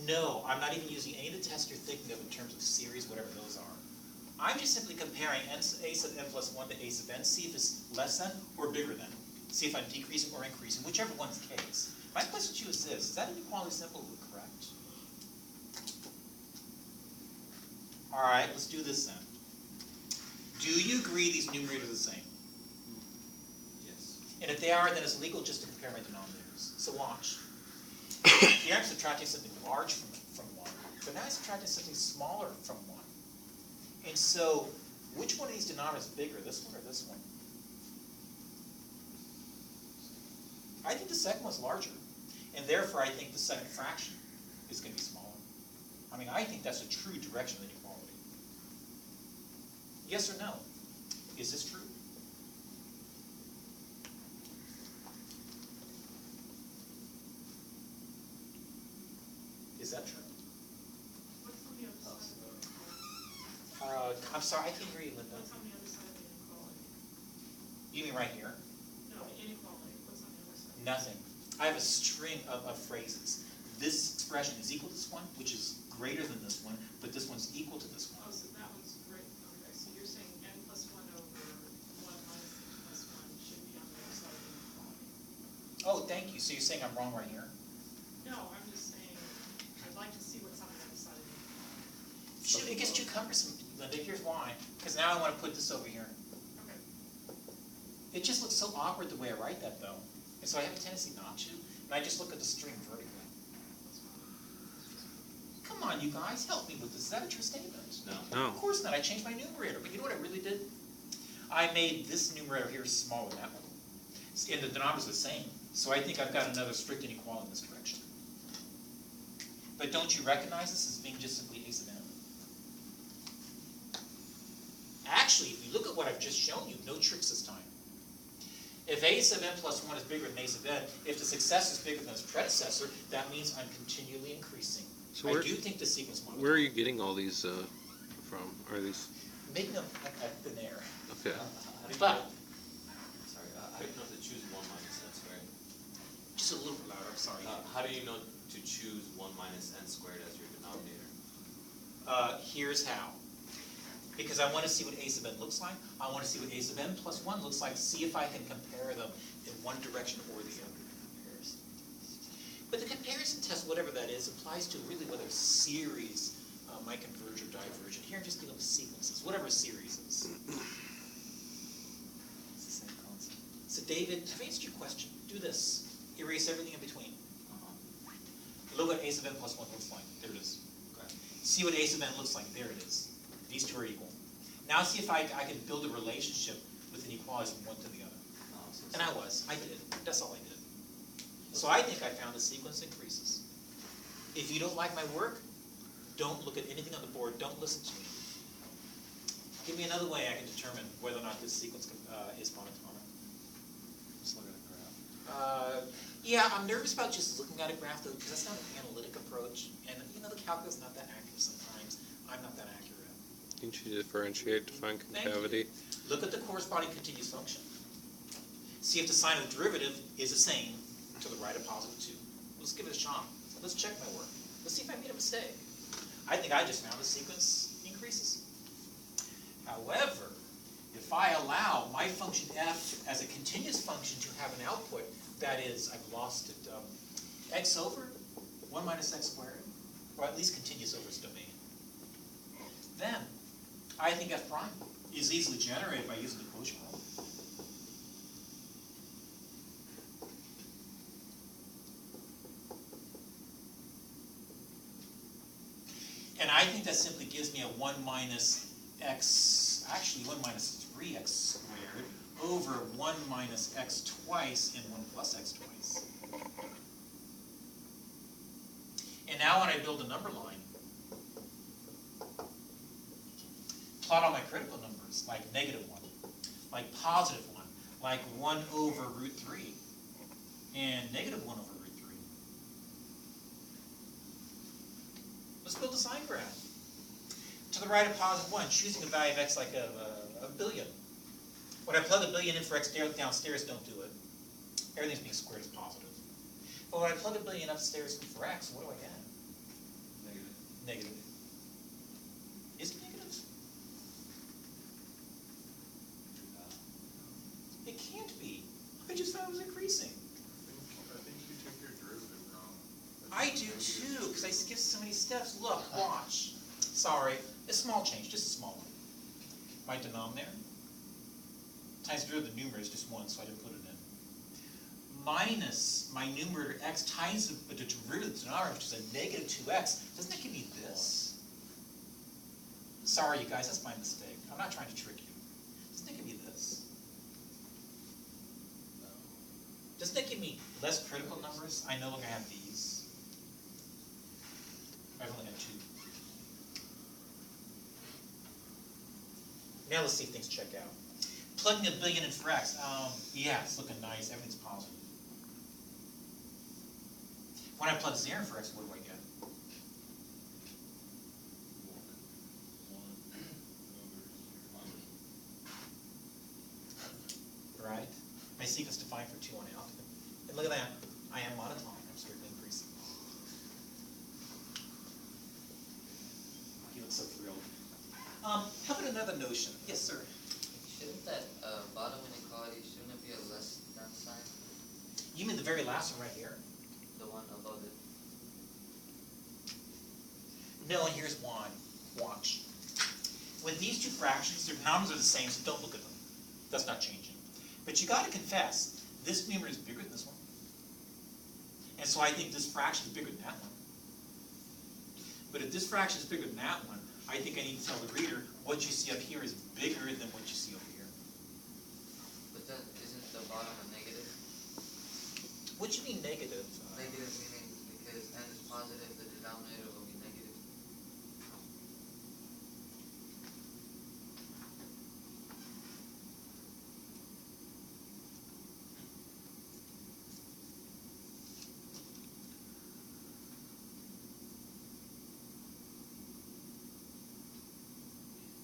No, I'm not even using any of the tests you're thinking of in terms of series, whatever those are. I'm just simply comparing a sub n plus 1 to a sub n, see if it's less than or bigger than. See if I'm decreasing or increasing, whichever one's the case. My question to you is this: is that inequality simple correct? All right, let's do this then. Do you agree these numerators are the same? Yes. And if they are, then it's legal just to compare my denominators. So watch. Here I'm subtracting something large from 1, but now I'm subtracting something smaller from 1. And so, which one of these denominators is bigger, this one or this one? I think the second one's larger, and therefore I think the second fraction is going to be smaller. I mean, I think that's a true direction of inequality. Yes or no? Is this true? Is that true? What's on the other side of the inequality? I'm sorry, I can't hear you, Linda. What's on the other side of the inequality? You mean right here? No, inequality. What's on the other side? Nothing. I have a string of phrases. This expression is equal to this one, which is greater than this one, but this one's equal to this one. Oh, so that one's great. Okay, so you're saying n plus 1 over 1 minus n plus 1 should be on the other side of the inequality. Oh, thank you. So you're saying I'm wrong right here? No, I'm just saying I'd like to see what's on the other side of the inequality. Shoot, it gets too cumbersome, Linda. Here's why. Because now I want to put this over here. Okay. It just looks so awkward the way I write that, though. And so I have a tendency not to. And I just look at the string vertically. Come on, you guys, help me with this. Is that a true statement? No. Of course not. I changed my numerator. But you know what I really did? I made this numerator here smaller than that one. And the denominators are the same. So I think I've got another strict inequality in this direction. But don't you recognize this as being just simply a sub n? Actually, if you look at what I've just shown you, no tricks this time. If a sub n plus 1 is bigger than a sub n, if the successor is bigger than its predecessor, that means I'm continually increasing. So I do think the sequence model. Where are you getting all these from? Are these? Making them at thin air. Okay. But, Sorry, how do you know to choose 1 minus n squared? just a little bit louder, I'm sorry. How do you know to choose 1 minus n squared as your denominator? Here's how. Because I want to see what a sub n looks like. I want to see what a sub n plus 1 looks like, see if I can compare them in one direction or the other. But the comparison test, whatever that is, applies to really whether a series might converge or diverge. And here I'm just dealing with sequences, whatever a series is. It's the same concept. So David, I've answered your question. Do this. Erase everything in between. Look what a sub n plus 1 looks like. There it is. Okay. See what a sub n looks like. There it is. These two are equal. Now see if I can build a relationship with inequalities from one to the other. And I did. That's all I did. So I think I found the sequence increases. If you don't like my work, don't look at anything on the board. Don't listen to me. Give me another way I can determine whether or not this sequence is monotonic. Just look at a graph. Yeah, I'm nervous about just looking at a graph, though, because that's not an analytic approach. And, the calculus is not that accurate sometimes. I'm not that accurate. Didn't you differentiate to find concavity? Look at the corresponding continuous function. See if the sign of the derivative is the same to the right of positive 2. Let's give it a shot. Let's check my work. Let's see if I made a mistake. I think I just found the sequence increases. However, if I allow my function f as a continuous function to have an output, that is, I've lost it, x over 1 minus x squared, or at least continuous over its domain, then I think f prime is easily generated by using the quotient rule. And I think that simply gives me a 1 minus x, actually 1 minus 3x squared over 1 minus x twice and 1 plus x twice. And now when I build a number line, plot all my critical numbers, like -1, like +1, like 1 over root 3, and -1 over root 3. Let's build a sign graph. To the right of +1, choosing a value of x like a billion. When I plug a billion in for x downstairs, don't do it. Everything's being squared as positive. But when I plug a billion upstairs for x, what do I get? Negative. Is it negative? It can't be. I just thought it was increasing. I think you took your derivative wrong. I do too, because I skipped so many steps. Look, watch. Sorry, a small change, just a small one. My denominator times the derivative of the numerator is just 1, so I didn't put it in. Minus my numerator x times the derivative of the denominator, which is a negative 2x. Doesn't that give me this? Sorry, you guys, that's my mistake. I'm not trying to trick you. Doesn't that give me this? Doesn't that give me less critical numbers? I no longer have these. I've only got 2. Now let's see if things check out. Plugging a billion in for x. Yeah, it's looking nice. Everything's positive. When I plug 0 in for x, what do I get? 1 over 0. Right? My sequence defined for 2 on out. And look at that. I am monotonic. I'm strictly increasing. You look so thrilled. How about another notion? Yes, sir. Shouldn't that bottom inequality, shouldn't it be a less than sign? You mean the very last one right here? The one above it? No, and here's why. Watch. With these two fractions, their numbers are the same, so don't look at them. That's not changing. But you got to confess, this numerator is bigger than this one. And so I think this fraction is bigger than that one. But if this fraction is bigger than that one, I think I need to tell the reader what you see up here is bigger than what you see over here. But that, isn't the bottom a negative? What do you mean negative? Negative meaning because n is positive, the denominator will be negative.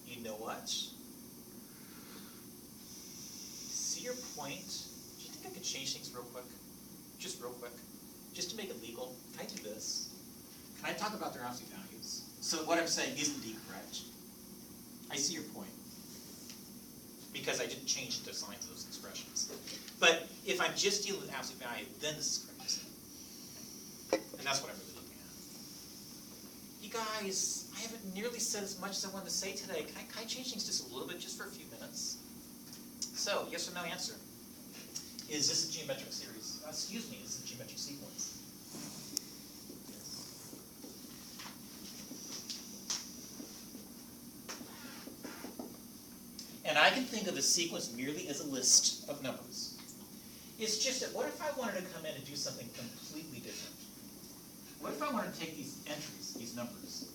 You know what? See your point? Do you think I could change things real quick? Just real quick. Just to make it legal. Can I do this? Can I talk about their absolute values? So what I'm saying is indeed correct. I see your point. Because I didn't change the signs of those expressions. But if I'm just dealing with absolute value, then this is correct. And that's what I'm really looking at. You guys, I haven't nearly said as much as I wanted to say today. Can I change things just a little bit, just for a few minutes? So, yes or no answer. Is this a geometric series? Excuse me, is this a geometric sequence? And I can think of a sequence merely as a list of numbers. It's just that what if I wanted to come in and do something completely different? What if I wanted to take these entries, these numbers,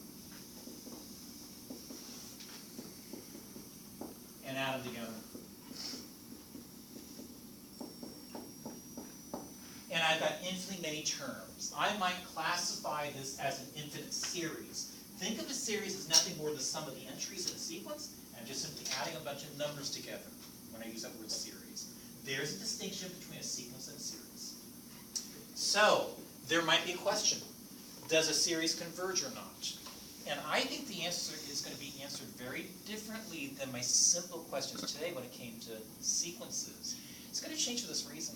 and add them together? And I've got infinitely many terms. I might classify this as an infinite series. Think of a series as nothing more than the sum of the entries in a sequence, and just simply adding a bunch of numbers together when I use that word series. There's a distinction between a sequence and a series. So, there might be a question. Does a series converge or not? And I think the answer is going to be answered very differently than my simple questions today when it came to sequences. It's going to change for this reason.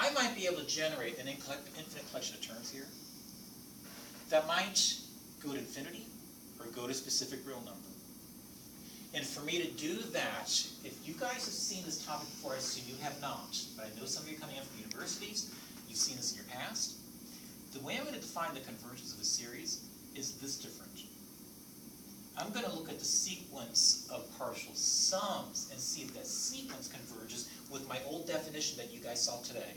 I might be able to generate an infinite collection of terms here that might go to infinity or go to a specific real number. And for me to do that, if you guys have seen this topic before, I assume you have not, but I know some of you are coming in from universities, you've seen this in your past. The way I'm going to define the convergence of a series is this different. I'm going to look at the sequence of partial sums and see if that sequence converges with my old definition that you guys saw today.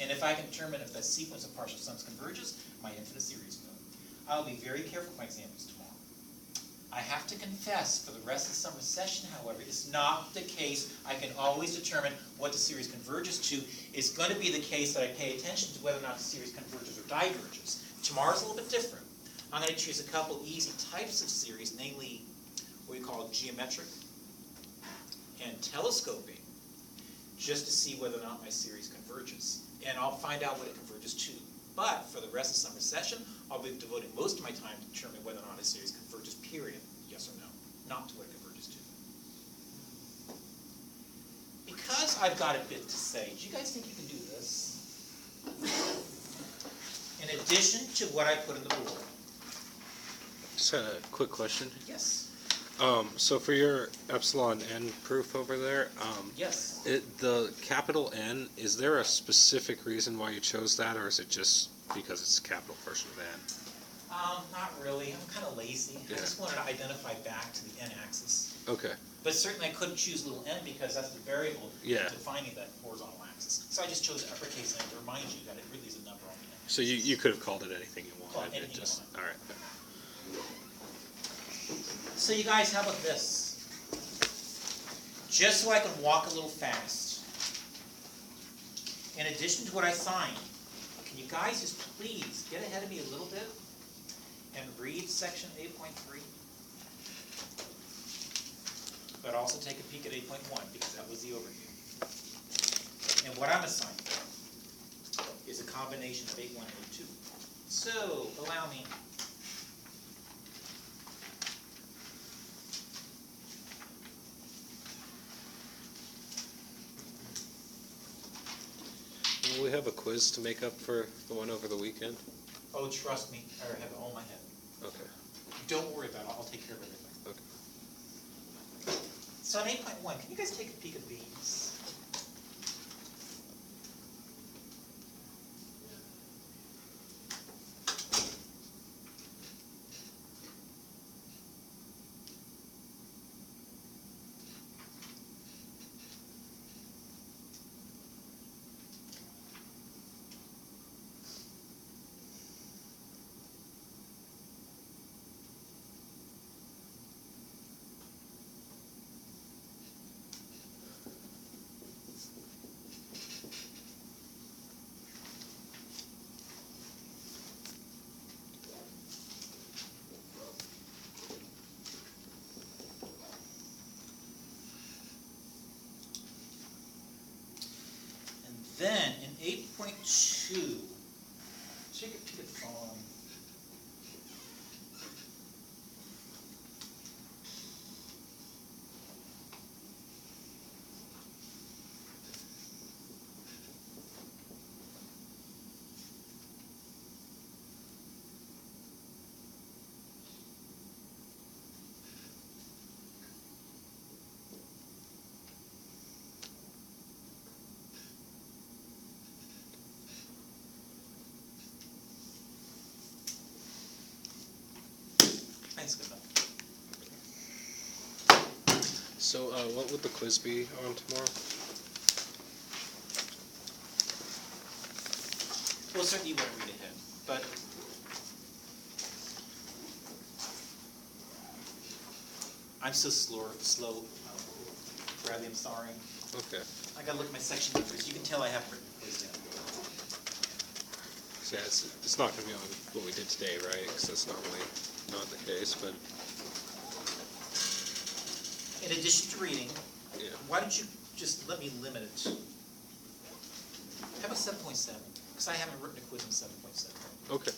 And if I can determine if that sequence of partial sums converges, my infinite series will. I'll be very careful with my examples tomorrow. I have to confess, for the rest of the summer session, however, it's not the case I can always determine what the series converges to. It's going to be the case that I pay attention to whether or not the series converges or diverges. Tomorrow's a little bit different. I'm going to choose a couple easy types of series, namely what we call geometric and telescoping. just to see whether or not my series converges. And I'll find out what it converges to. But for the rest of summer session, I'll be devoting most of my time to determine whether or not a series converges, period, yes or no, not to what it converges to. Because I've got a bit to say, do you guys think you can do this? In addition to what I put in the board. Just had a quick question. Yes. So for your epsilon n proof over there, Yes. the capital N, is there a specific reason why you chose that, or is it just because it's a capital portion of n? Not really. I'm kind of lazy. I Yeah. just wanted to identify back to the n-axis. Okay. But certainly I couldn't choose little n because that's the variable Yeah. defining that horizontal axis. So I just chose uppercase n to remind you that it really is a number on the n-axis. So you could have called it anything you wanted. Call it it anything you just, want. all right. So you guys, how about this? Just so I can walk a little fast, in addition to what I signed, can you guys just please get ahead of me a little bit and read section 8.3? But also take a peek at 8.1 because that was the overview. And what I'm assigning is a combination of 8.1 and 8.2. So allow me. Will we have a quiz to make up for the one over the weekend? Oh, trust me, I have it all in my head. Okay. Don't worry about it, I'll take care of everything. Okay. So on 8.1, can you guys take a peek at these? And then in 8.2, take a peek at the following. Thanks, good enough. So what would the quiz be on tomorrow? Well, certainly you won't read ahead, but I'm so slow, Bradley, I'm sorry. Okay. I gotta look at my section numbers. You can tell I haven't written the quiz yet. So yeah, it's not going to be on what we did today, right? Because that's normally not the case, but In addition to reading, yeah. why don't you just let me limit it? How about 7.7? Because I haven't written a quiz on 7.7. Okay.